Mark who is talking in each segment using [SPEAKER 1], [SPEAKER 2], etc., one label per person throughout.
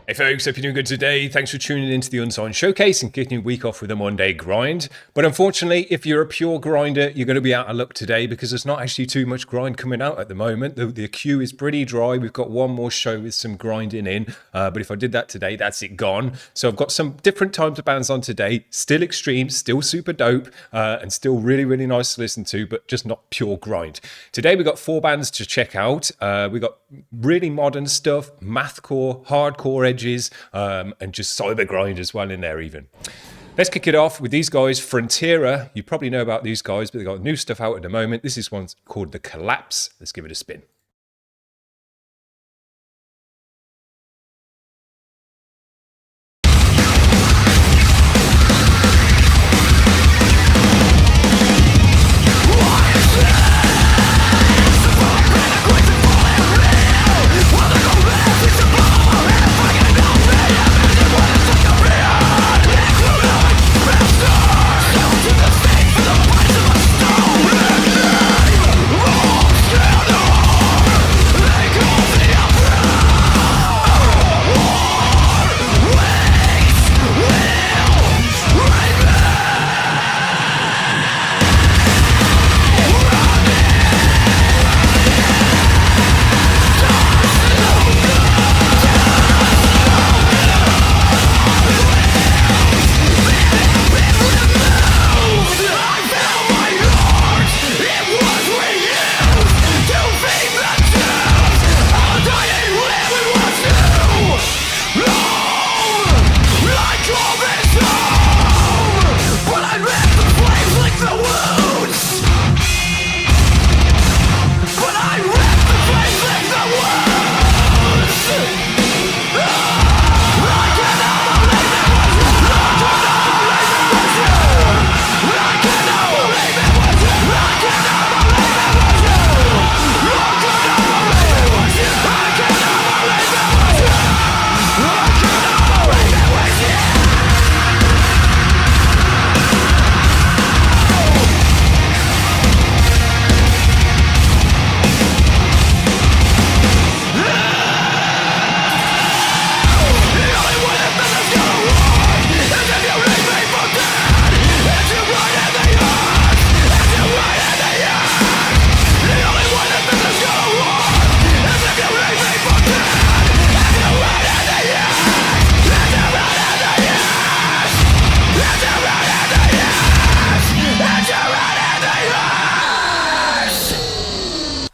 [SPEAKER 1] Hey folks, hope you're doing good today. Thanks for tuning into the Unsigned Showcase and kicking your week off with a Monday grind. But unfortunately, if you're a pure grinder, you're going to be out of luck today because there's not actually too much grind coming out at the moment. The queue is pretty dry. We've got one more show with some grinding in. But if I did that today, that's it gone. So I've got some different types of bands on today. Still extreme, still super dope, and still really, really nice to listen to, but just not pure grind. Today we've got 4 bands to check out. We've got really modern stuff, mathcore, hardcore edges, and just Cybergrind as well in there even. Let's kick it off with these guys, Frontiera. You probably know about these guys, but they've got new stuff out at the moment. This is one called The Collapse. Let's give it a spin.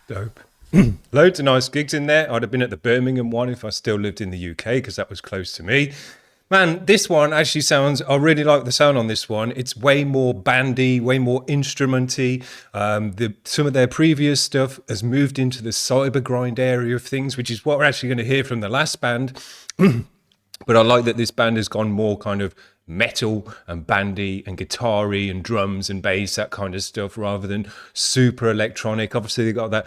[SPEAKER 1] Dope. Loads of nice gigs in there. I'd have been at the Birmingham one if I still lived in the UK because that was close to me. Man, this one actually sounds, I really like the sound on this one. It's way more bandy, way more instrumenty. Some of their previous stuff has moved into the Cybergrind area of things, which is what we're actually going to hear from the last band. But I like that this band has gone more kind of metal and bandy and guitar-y and drums and bass, that kind of stuff, rather than super electronic. Obviously they got that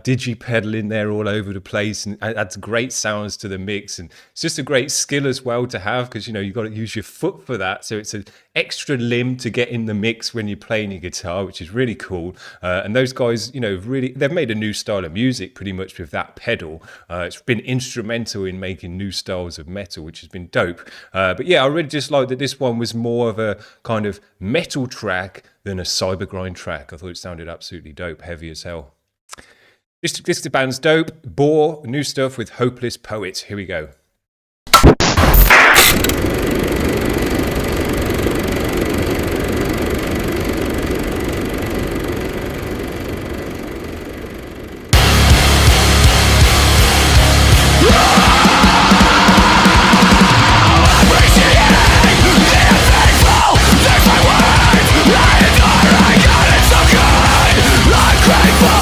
[SPEAKER 1] digi pedal in there all over the place, and adds great sounds to the mix, and it's just a great skill as well to have, because you've got to use your foot for that, so it's an extra limb to get in the mix when you're playing your guitar, which is really cool. And those guys, really, they've made a new style of music pretty much with that pedal. It's been instrumental in making new styles of metal, which has been dope. But yeah, I really just like that this one was more of a kind of metal track than a Cybergrind track. I thought it sounded absolutely dope, heavy as hell. This band's dope. Boar, new stuff with Hopeless Poet. Here we go.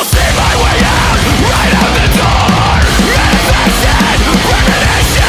[SPEAKER 2] See my way out, right out the door. Manifested, premonition.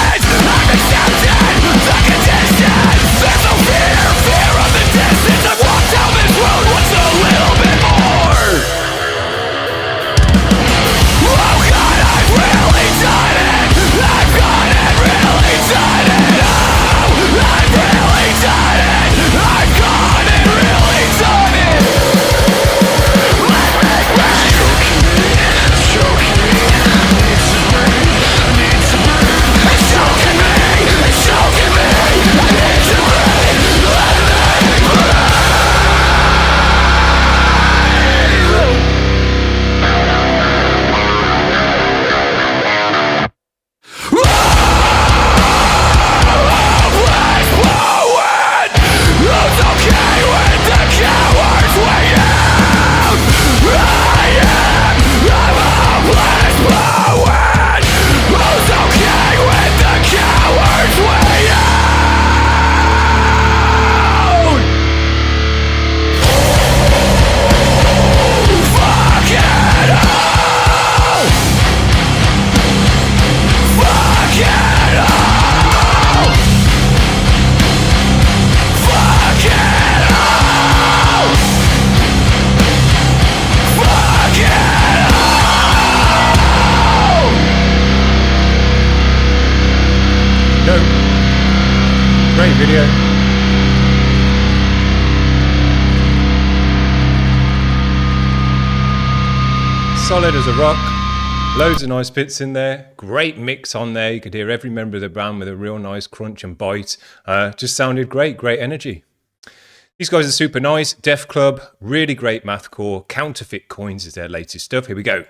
[SPEAKER 1] solid as a rock. Loads of nice bits in there. Great mix on there. You could hear every member of the band with a real nice crunch and bite. Just sounded great. Great energy. These guys are super nice. Def Club, really great mathcore. Counterfeit Coins is their latest stuff. Here we go.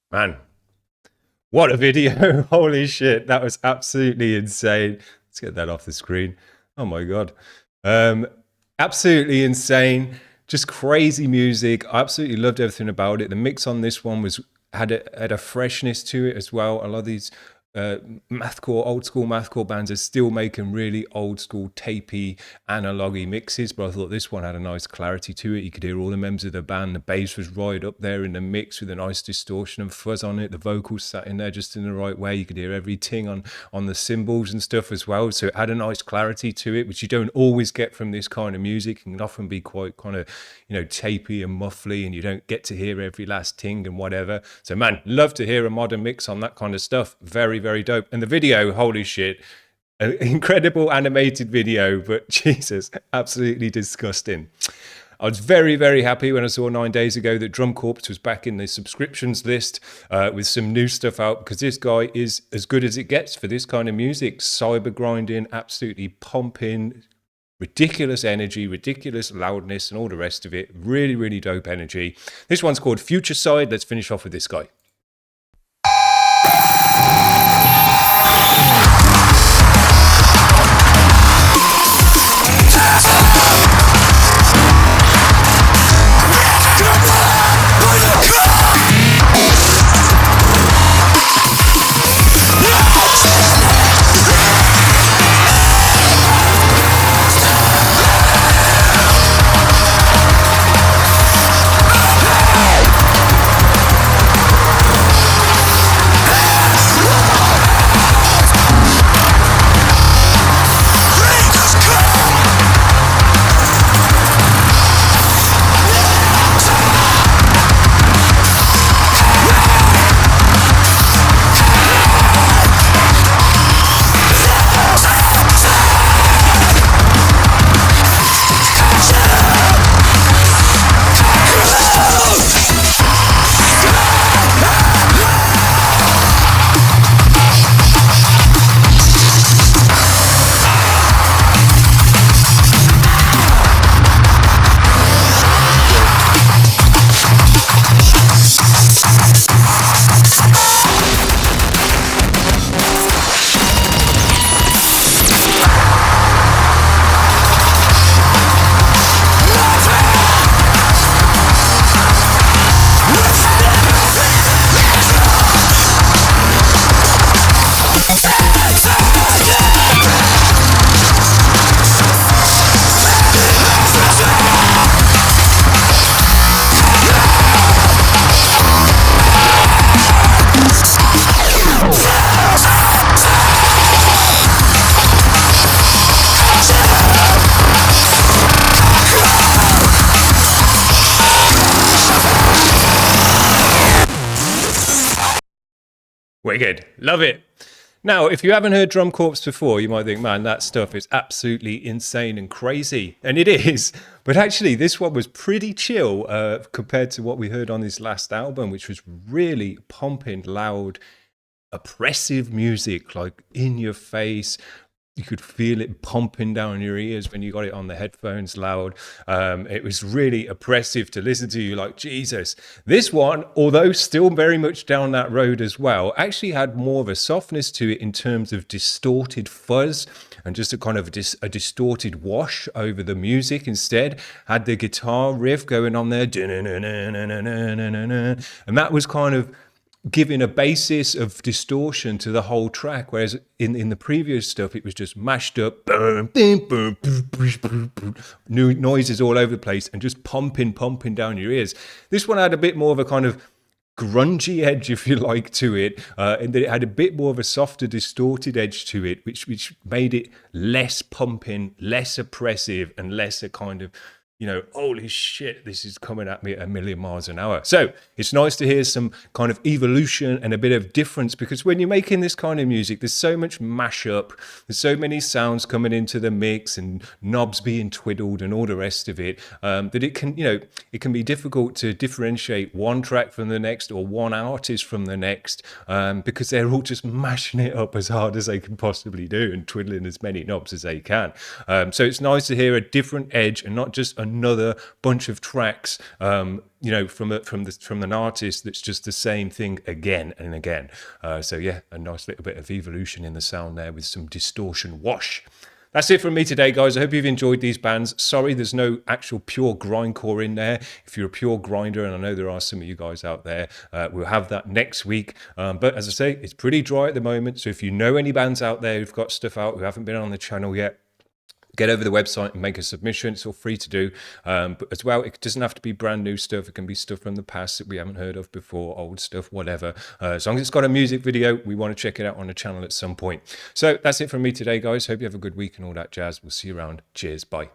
[SPEAKER 1] Man, what a video. Holy shit. That was absolutely insane. Let's get that off the screen. Oh my God. Absolutely insane. Just crazy music. I absolutely loved everything about it. The mix on this one had a freshness to it as well. A lot of these mathcore, old school mathcore bands are still making really old school tapey analog-y mixes, but I thought this one had a nice clarity to it. You could hear all the members of the band. The bass was right up there in the mix with a nice distortion and fuzz on it. The vocals sat in there just in the right way. You could hear every ting on the cymbals and stuff as well, so it had a nice clarity to it, which you don't always get from this kind of music. It can often be quite kind of, tapey and muffly, and you don't get to hear every last ting and whatever. So man, love to hear a modern mix on that kind of stuff. Very, very dope. And the video, holy shit, an incredible animated video, but Jesus, absolutely disgusting. I was very, very happy when I saw 9 days ago that Drumcorps was back in the subscriptions list with some new stuff out, because this guy is as good as it gets for this kind of music. Cybergrinding, absolutely pumping, ridiculous energy, ridiculous loudness, and all the rest of it. Really, really dope energy. This one's called Futurcide. Let's finish off with this guy. Wicked. Love it. Now, if you haven't heard Drumcorps before, you might think, man, that stuff is absolutely insane and crazy. And it is. But actually, this one was pretty chill compared to what we heard on his last album, which was really pumping, loud, oppressive music, like in your face. You could feel it pumping down your ears when you got it on the headphones loud. It was really oppressive to listen to. You like, Jesus. This one, although still very much down that road as well, actually had more of a softness to it in terms of distorted fuzz and just a kind of a distorted wash over the music instead. Had the guitar riff going on there. And that was kind of giving a basis of distortion to the whole track, whereas in the previous stuff it was just mashed up, new noises all over the place and just pumping down your ears. This one had a bit more of a kind of grungy edge, if you like, to it, and that it had a bit more of a softer, distorted edge to it, which made it less pumping, less oppressive, and less a kind of, you know, holy shit, this is coming at me at 1,000,000 miles an hour. So it's nice to hear some kind of evolution and a bit of difference, because when you're making this kind of music, there's so much mashup, there's so many sounds coming into the mix and knobs being twiddled and all the rest of it, that it can, you know, it can be difficult to differentiate one track from the next or one artist from the next, because they're all just mashing it up as hard as they can possibly do and twiddling as many knobs as they can. So it's nice to hear a different edge and not just another bunch of tracks, you know, from an artist that's just the same thing again and again. So yeah, a nice little bit of evolution in the sound there with some distortion wash. That's it from me today, guys. I hope you've enjoyed these bands. Sorry, there's no actual pure grindcore in there. If you're a pure grinder, and I know there are some of you guys out there, we'll have that next week. But as I say, it's pretty dry at the moment. So if you know any bands out there who've got stuff out who haven't been on the channel yet, get over the website and make a submission. It's all free to do. But as well, it doesn't have to be brand new stuff. It can be stuff from the past that we haven't heard of before, old stuff, whatever. As long as it's got a music video, we want to check it out on the channel at some point. So that's it from me today, guys. Hope you have a good week and all that jazz. We'll see you around. Cheers. Bye.